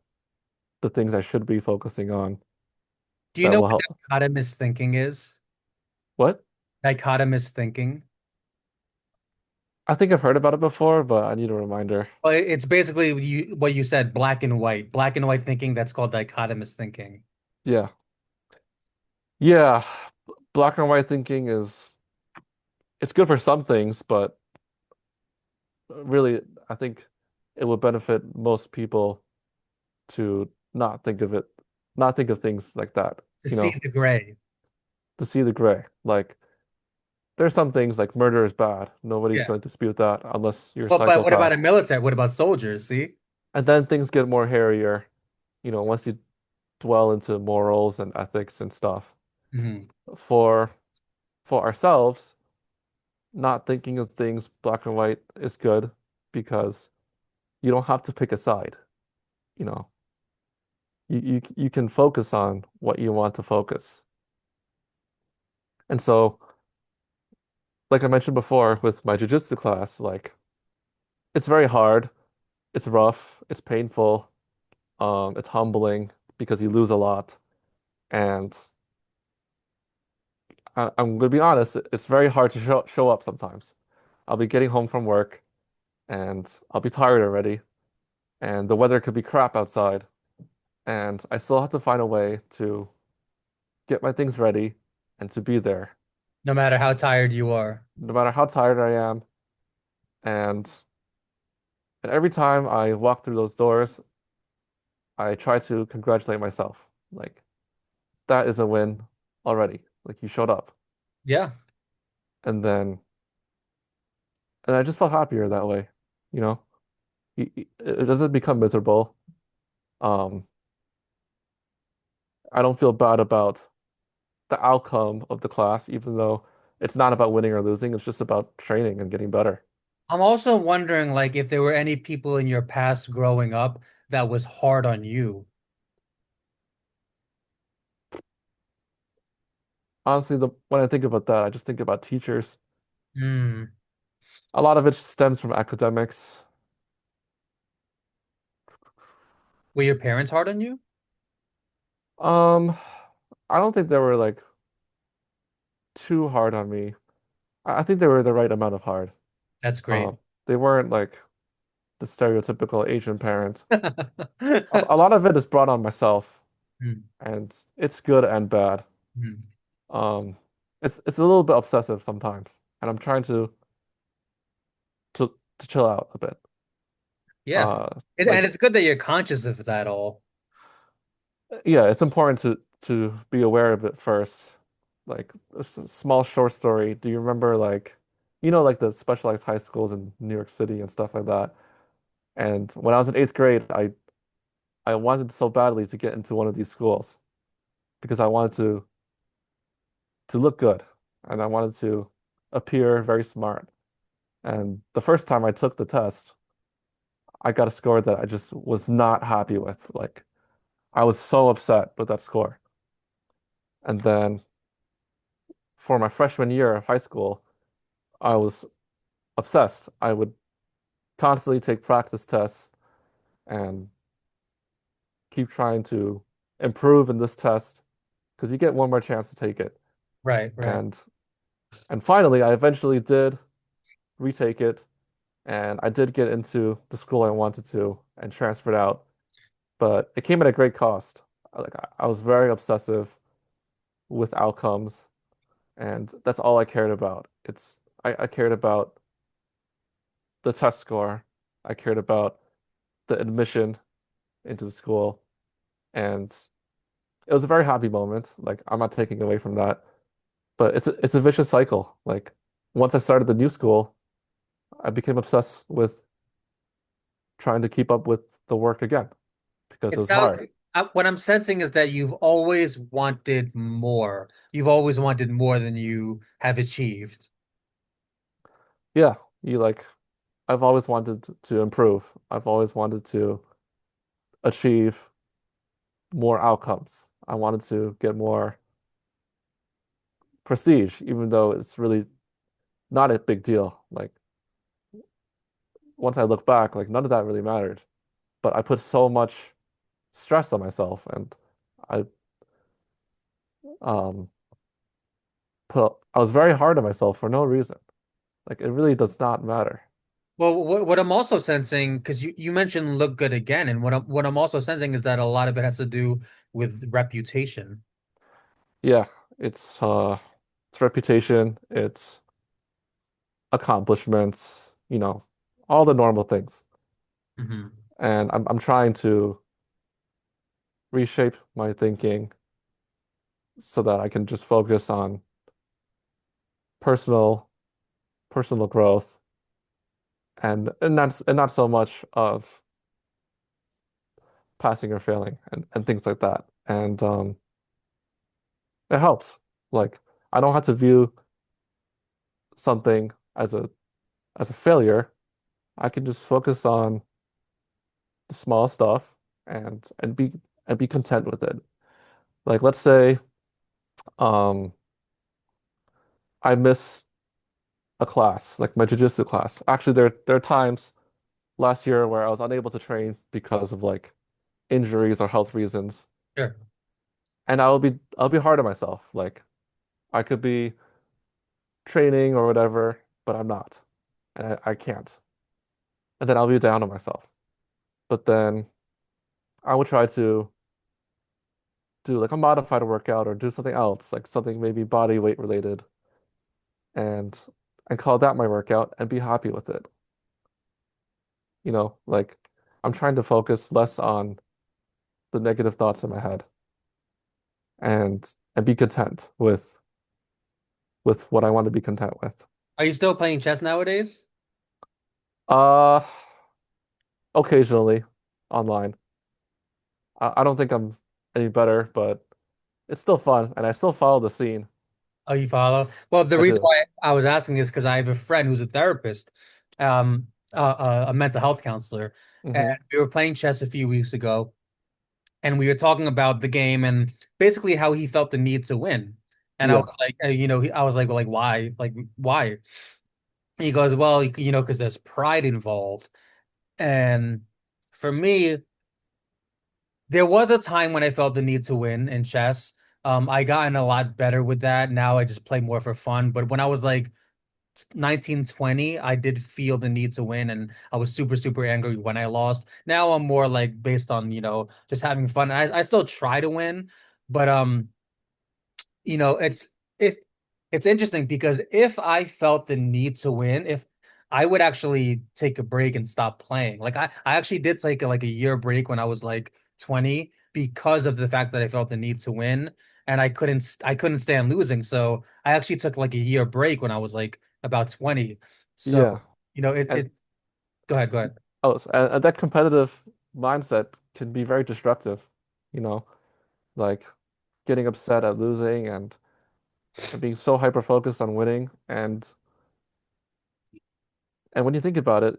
[SPEAKER 2] the things I should be focusing on
[SPEAKER 1] Do you
[SPEAKER 2] that
[SPEAKER 1] know
[SPEAKER 2] will
[SPEAKER 1] what
[SPEAKER 2] help.
[SPEAKER 1] dichotomous thinking is?
[SPEAKER 2] What?
[SPEAKER 1] Dichotomous thinking.
[SPEAKER 2] I think I've heard about it before, but I need a reminder.
[SPEAKER 1] Well, it's basically what you said, black and white. Black and white thinking, that's called dichotomous thinking.
[SPEAKER 2] Yeah. Yeah. Black and white thinking is it's good for some things, but really I think it would benefit most people to not think of it, not think of things like that,
[SPEAKER 1] To see the gray.
[SPEAKER 2] to see the gray. Like there's some things like murder is bad. Nobody's
[SPEAKER 1] Yeah.
[SPEAKER 2] going to dispute that unless you're a
[SPEAKER 1] But what about
[SPEAKER 2] psychopath.
[SPEAKER 1] a military? What about soldiers? See?
[SPEAKER 2] And then things get more hairier, once you dwell into morals and ethics and stuff.
[SPEAKER 1] Hmm.
[SPEAKER 2] For for ourselves, not thinking of things black and white is good because you don't have to pick a side. You know, you can focus on what you want to focus. And so, like I mentioned before with my jujitsu class, like it's very hard, it's rough, it's painful, it's humbling because you lose a lot. And I'm gonna be honest, it's very hard to show up sometimes. I'll be getting home from work and I'll be tired already, and the weather could be crap outside, and I still have to find a way to get my things ready and to be there,
[SPEAKER 1] No matter how tired you are.
[SPEAKER 2] no matter how tired I am. And every time I walk through those doors, I try to congratulate myself. Like, that is a win already. Like, you showed up.
[SPEAKER 1] Yeah.
[SPEAKER 2] And then, and I just felt happier that way, you know? It doesn't become miserable. Um, I don't feel bad about the outcome of the class, even though it's not about winning or losing. It's just about training and getting better.
[SPEAKER 1] I'm also wondering, like, if there were any people in your past growing up that was hard on you.
[SPEAKER 2] Honestly, when I think about that, I just think about teachers.
[SPEAKER 1] Hmm.
[SPEAKER 2] A lot of it stems from academics.
[SPEAKER 1] Were your parents hard on you?
[SPEAKER 2] Um, I don't think they were like too hard on me. I think they were the right amount of hard.
[SPEAKER 1] That's great.
[SPEAKER 2] Um, they weren't like the stereotypical Asian parent. A lot of it is brought on myself,
[SPEAKER 1] Hmm.
[SPEAKER 2] and it's good and bad.
[SPEAKER 1] Hmm.
[SPEAKER 2] Um, it's a little bit obsessive sometimes, and I'm trying to chill out a bit.
[SPEAKER 1] Yeah.
[SPEAKER 2] Uh,
[SPEAKER 1] And
[SPEAKER 2] like
[SPEAKER 1] it's good that you're conscious of that all.
[SPEAKER 2] yeah, it's important to be aware of it first. Like small short story. Do you remember like like the specialized high schools in New York City and stuff like that? And when I was in eighth grade, I wanted so badly to get into one of these schools because I wanted to look good and I wanted to appear very smart. And the first time I took the test, I got a score that I just was not happy with. Like I was so upset with that score. And then for my freshman year of high school, I was obsessed. I would constantly take practice tests and keep trying to improve in this test because you get one more chance to take it.
[SPEAKER 1] Right, right.
[SPEAKER 2] And finally, I eventually did retake it, and I did get into the school I wanted to and transferred out. But it came at a great cost. I was very obsessive with outcomes, and that's all I cared about. I cared about the test score. I cared about the admission into the school, and it was a very happy moment. Like I'm not taking away from that, but it's a vicious cycle. Like once I started the new school, I became obsessed with trying to keep up with the work again because it
[SPEAKER 1] It
[SPEAKER 2] was hard.
[SPEAKER 1] sounds, what I'm sensing is that you've always wanted more. You've always wanted more than you have achieved.
[SPEAKER 2] Yeah, you like I've always wanted to improve. I've always wanted to achieve more outcomes. I wanted to get more prestige, even though it's really not a big deal. Like once I look back, like none of that really mattered. But I put so much stress on myself and I um I was very hard on myself for no reason. Like it really does not matter.
[SPEAKER 1] Well, what I'm also sensing, because you mentioned look good again, and what I'm also sensing is that a lot of it has to do with reputation.
[SPEAKER 2] Yeah, it's reputation, it's accomplishments, all the normal things.
[SPEAKER 1] Hmm.
[SPEAKER 2] And I'm trying to reshape my thinking so that I can just focus on personal personal growth and not so much of passing or failing and things like that. And it helps. Like I don't have to view something as a failure. I can just focus on the small stuff and be content with it. Like let's say um I miss a class, like my jujitsu class. Actually there are times last year where I was unable to train because of like injuries or health reasons.
[SPEAKER 1] Sure.
[SPEAKER 2] And I'll be hard on myself. Like I could be training or whatever, but I'm not. And I can't. And then I'll be down on myself. But then I would try to do like a modified workout or do something else, like something maybe body weight related, and and call that my workout and be happy with it. Like I'm trying to focus less on the negative thoughts in my head and be content with what I want to be content with.
[SPEAKER 1] Are you still playing chess nowadays?
[SPEAKER 2] Uh, Occasionally online. I don't think I'm any better, but it's still fun, and I still follow the scene.
[SPEAKER 1] Oh, you follow? Well, the
[SPEAKER 2] I
[SPEAKER 1] reason
[SPEAKER 2] do.
[SPEAKER 1] why I was asking is because I have a friend who's a therapist, a mental health counselor, and
[SPEAKER 2] Hmm.
[SPEAKER 1] we were playing chess a few weeks ago, and we were talking about the game and basically how he felt the need to win. And I
[SPEAKER 2] Yeah.
[SPEAKER 1] was like, I was like, well, like why? Like why? He goes, well, because there's pride involved. And for me, there was a time when I felt the need to win in chess. I gotten a lot better with that. Now I just play more for fun. But when I was like 19, 20, I did feel the need to win, and I was super, super angry when I lost. Now I'm more like based on, just having fun. I still try to win, but you know, it's if it's interesting because if I felt the need to win, if I would actually take a break and stop playing. Like I actually did take like a year break when I was like 20 because of the fact that I felt the need to win and I couldn't stand losing. So I actually took like a year break when I was like about 20. So,
[SPEAKER 2] Yeah. And
[SPEAKER 1] it go ahead, go ahead.
[SPEAKER 2] and that competitive mindset can be very destructive, you know, like getting upset at losing and being so hyper focused on winning. And when you think about it,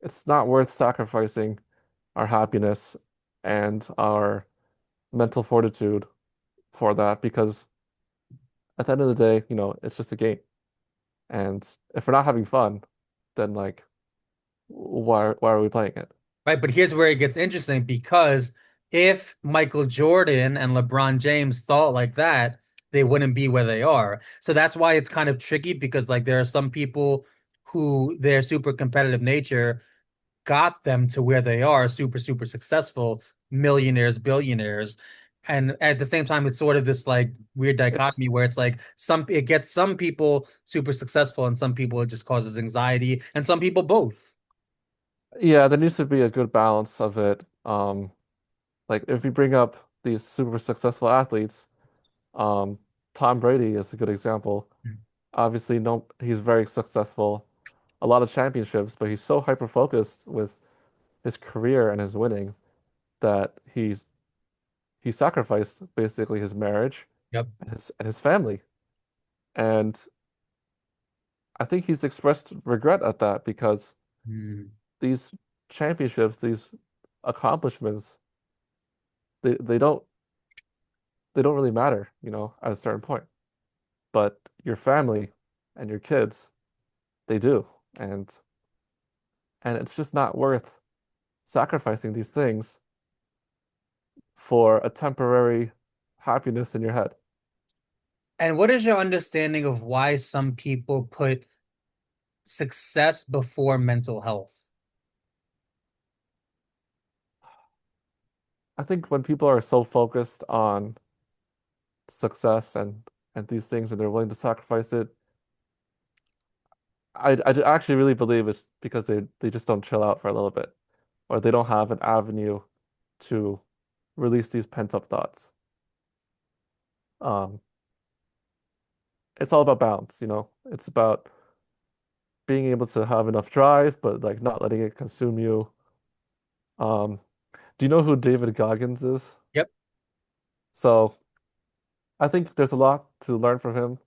[SPEAKER 2] it's not worth sacrificing our happiness and our mental fortitude for that because at the end of the day, it's just a game. And if we're not having fun, then like why are we playing it?
[SPEAKER 1] Right, but here's where it gets interesting because if Michael Jordan and LeBron James thought like that, they wouldn't be where they are. So that's why it's kind of tricky because like there are some people who their super competitive nature got them to where they are, super, super successful, millionaires, billionaires. And at the same time, it's sort of this like weird
[SPEAKER 2] It's
[SPEAKER 1] dichotomy where it's like it gets some people super successful and some people it just causes anxiety and some people both.
[SPEAKER 2] Yeah, there needs to be a good balance of it. Like if you bring up these super successful athletes, um, Tom Brady is a good example. Obviously, no, he's very successful, a lot of championships, but he's so hyper focused with his career and his winning that he sacrificed basically his marriage
[SPEAKER 1] Yep.
[SPEAKER 2] and his family. And I think he's expressed regret at that because
[SPEAKER 1] Mm.
[SPEAKER 2] these championships, these accomplishments, they, they don't they don't really matter, at a certain point. But your family and your kids, they do. And and it's just not worth sacrificing these things for a temporary happiness in your head.
[SPEAKER 1] And what is your understanding of why some people put success before mental health?
[SPEAKER 2] I think when people are so focused on success and these things and they're willing to sacrifice it, I actually really believe it's because they just don't chill out for a little bit or they don't have an avenue to release these pent-up thoughts. Um, it's all about balance, you know? It's about being able to have enough drive, but like not letting it consume you. Um, do you know who David Goggins is?
[SPEAKER 1] Yep.
[SPEAKER 2] So I think there's a lot to learn from him,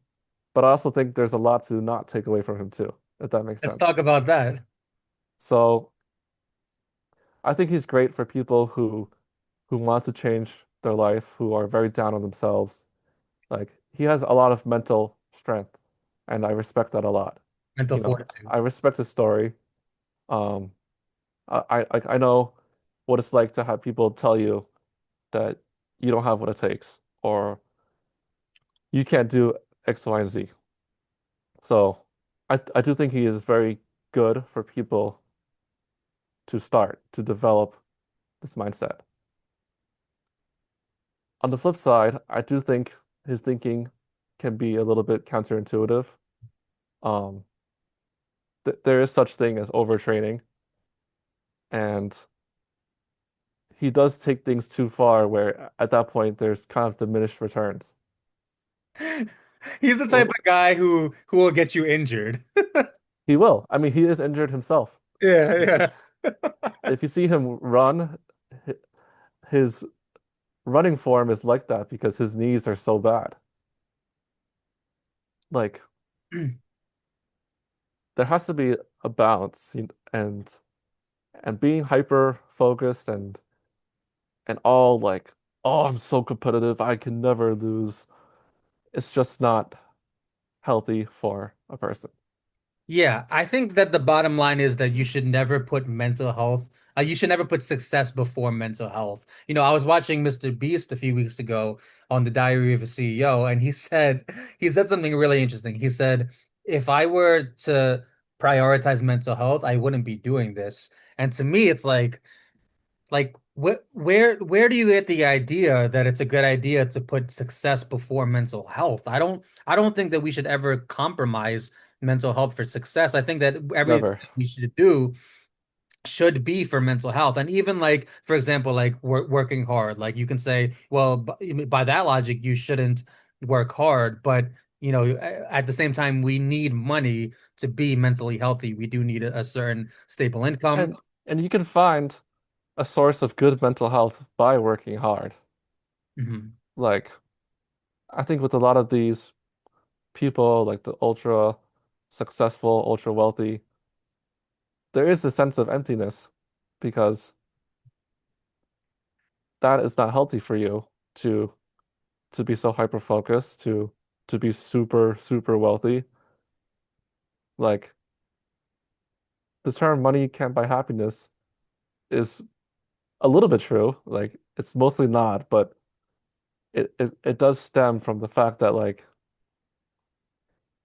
[SPEAKER 2] but I also think there's a lot to not take away from him too, if that makes
[SPEAKER 1] Let's
[SPEAKER 2] sense.
[SPEAKER 1] talk about that.
[SPEAKER 2] So I think he's great for people who want to change their life, who are very down on themselves. Like he has a lot of mental strength, and I respect that a lot.
[SPEAKER 1] Mental
[SPEAKER 2] You know,
[SPEAKER 1] fortitude.
[SPEAKER 2] I respect his story. Um, I know what it's like to have people tell you that you don't have what it takes, or you can't do X, Y, and Z. So I do think he is very good for people to start to develop this mindset. On the flip side, I do think his thinking can be a little bit counterintuitive. Um, th there is such thing as overtraining, and he does take things too far where at that point there's kind of diminished returns.
[SPEAKER 1] He's the type
[SPEAKER 2] Well,
[SPEAKER 1] of guy who will get you injured.
[SPEAKER 2] he will. I mean, he is injured himself.
[SPEAKER 1] Yeah, yeah.
[SPEAKER 2] If you see him run, his running form is like that because his knees are so bad. Like there has to be a balance and being hyper focused and all like, oh, I'm so competitive, I can never lose. It's just not healthy for a person.
[SPEAKER 1] Yeah, I think that the bottom line is that you should never put mental health, you should never put success before mental health. You know, I was watching Mr. Beast a few weeks ago on the Diary of a CEO, and he said something really interesting. He said, if I were to prioritize mental health, I wouldn't be doing this. And to me, it's like where do you get the idea that it's a good idea to put success before mental health? I don't think that we should ever compromise mental health for success. I think that everything
[SPEAKER 2] Never.
[SPEAKER 1] we should do should be for mental health. And even like, for example, like working hard, like you can say, well, by that logic, you shouldn't work hard, but at the same time, we need money to be mentally healthy. We do need a certain stable income.
[SPEAKER 2] And you can find a source of good mental health by working hard.
[SPEAKER 1] Mhm.
[SPEAKER 2] Like I think with a lot of these people, like the ultra successful, ultra wealthy, there is a sense of emptiness because that is not healthy for you to to be so hyper focused, to be super, super wealthy. Like the term money can't buy happiness is a little bit true. Like it's mostly not, but it does stem from the fact that like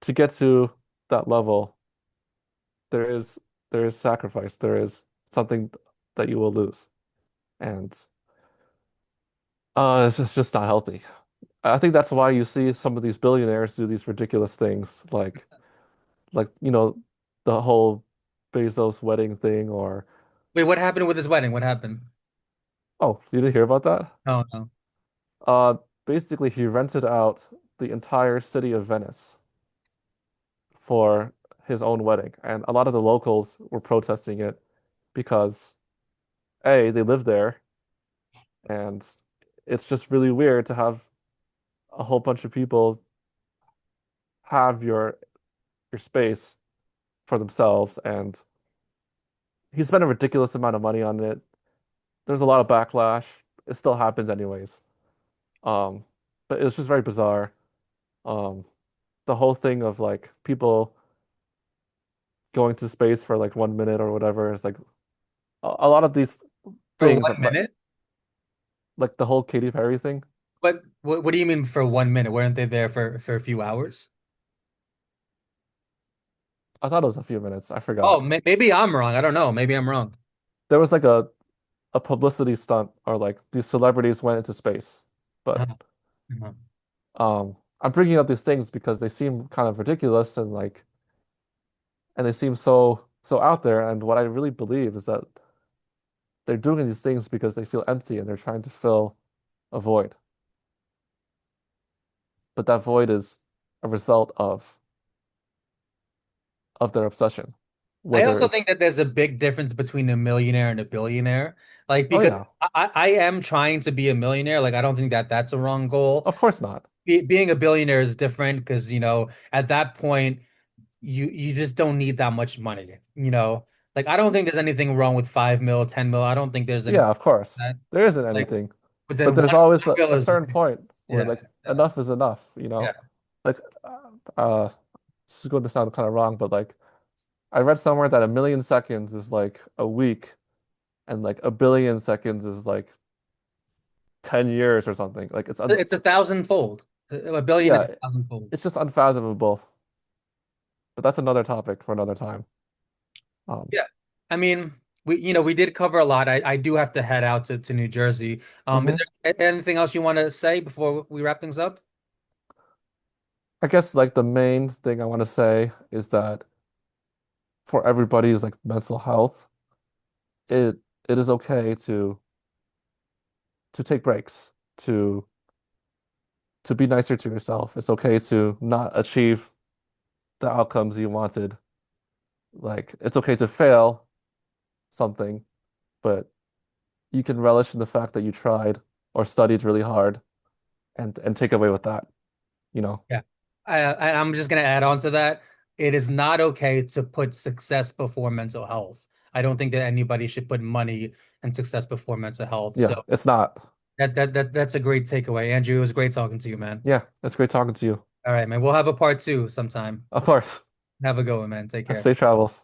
[SPEAKER 2] to get to that level, there is there is sacrifice, there is something that you will lose. And it's just not healthy. I think that's why you see some of these billionaires do these ridiculous things like the whole Bezos wedding thing or
[SPEAKER 1] Wait, what happened with his wedding? What happened?
[SPEAKER 2] oh, you didn't hear about that?
[SPEAKER 1] Oh no.
[SPEAKER 2] Uh Basically he rented out the entire city of Venice for his own wedding. And a lot of the locals were protesting it because A, they live there and it's just really weird to have a whole bunch of people have your space for themselves and he spent a ridiculous amount of money on it. There's a lot of backlash. It still happens anyways. Um, but it was just very bizarre. Um, the whole thing of like people going to space for like 1 minute or whatever is like a lot of these
[SPEAKER 1] For
[SPEAKER 2] things
[SPEAKER 1] one minute?
[SPEAKER 2] like the whole Katy Perry thing.
[SPEAKER 1] But what do you mean for 1 minute? Weren't they there for a few hours?
[SPEAKER 2] I thought it was a few minutes. I
[SPEAKER 1] Oh,
[SPEAKER 2] forgot.
[SPEAKER 1] maybe I'm wrong. I don't know. Maybe I'm wrong.
[SPEAKER 2] There was like a publicity stunt or like these celebrities went into space. But
[SPEAKER 1] Uh-huh. Uh-huh.
[SPEAKER 2] I'm bringing up these things because they seem kind of ridiculous and like and they seem so out there. And what I really believe is that they're doing these things because they feel empty and they're trying to fill a void. But that void is a result of their obsession.
[SPEAKER 1] I
[SPEAKER 2] Whether
[SPEAKER 1] also
[SPEAKER 2] it's,
[SPEAKER 1] think that there's a big difference between a millionaire and a billionaire. Like,
[SPEAKER 2] oh
[SPEAKER 1] because
[SPEAKER 2] yeah,
[SPEAKER 1] I am trying to be a millionaire. Like, I don't think that that's a wrong goal.
[SPEAKER 2] of course not.
[SPEAKER 1] Being a billionaire is different because, at that point, you just don't need that much money. Like, I don't think there's anything wrong with 5 mil, 10 mil. I don't think there's anything
[SPEAKER 2] Yeah, of course.
[SPEAKER 1] that,
[SPEAKER 2] There isn't
[SPEAKER 1] like,
[SPEAKER 2] anything.
[SPEAKER 1] but
[SPEAKER 2] But
[SPEAKER 1] then
[SPEAKER 2] there's
[SPEAKER 1] one
[SPEAKER 2] always
[SPEAKER 1] mil
[SPEAKER 2] a
[SPEAKER 1] is,
[SPEAKER 2] certain point where
[SPEAKER 1] yeah,
[SPEAKER 2] like enough is enough,
[SPEAKER 1] yeah.
[SPEAKER 2] Like this is going to sound kind of wrong, but like I read somewhere that 1 million seconds is like a week and like 1 billion seconds is like 10 years or something. Like it's un
[SPEAKER 1] It's a thousandfold. A billion is
[SPEAKER 2] yeah,
[SPEAKER 1] a thousandfold.
[SPEAKER 2] it's just unfathomable. But that's another topic for another time. Um,
[SPEAKER 1] Yeah. I mean, we did cover a lot. I do have to head out to New Jersey. Is
[SPEAKER 2] mhm.
[SPEAKER 1] there anything else you want to say before we wrap things up?
[SPEAKER 2] I guess like the main thing I want to say is that for everybody's like mental health, it it is okay to take breaks, to be nicer to yourself. It's okay to not achieve the outcomes you wanted. Like it's okay to fail something, but you can relish in the fact that you tried or studied really hard and take away with that, you know.
[SPEAKER 1] Yeah. I'm just gonna add on to that. It is not okay to put success before mental health. I don't think that anybody should put money and success before mental health.
[SPEAKER 2] Yeah,
[SPEAKER 1] So
[SPEAKER 2] it's not.
[SPEAKER 1] that's a great takeaway. Andrew, it was great talking to you, man.
[SPEAKER 2] Yeah, it's great talking to you.
[SPEAKER 1] All right, man. We'll have a part two sometime.
[SPEAKER 2] Of course.
[SPEAKER 1] Have a good one, man. Take care.
[SPEAKER 2] Safe travels.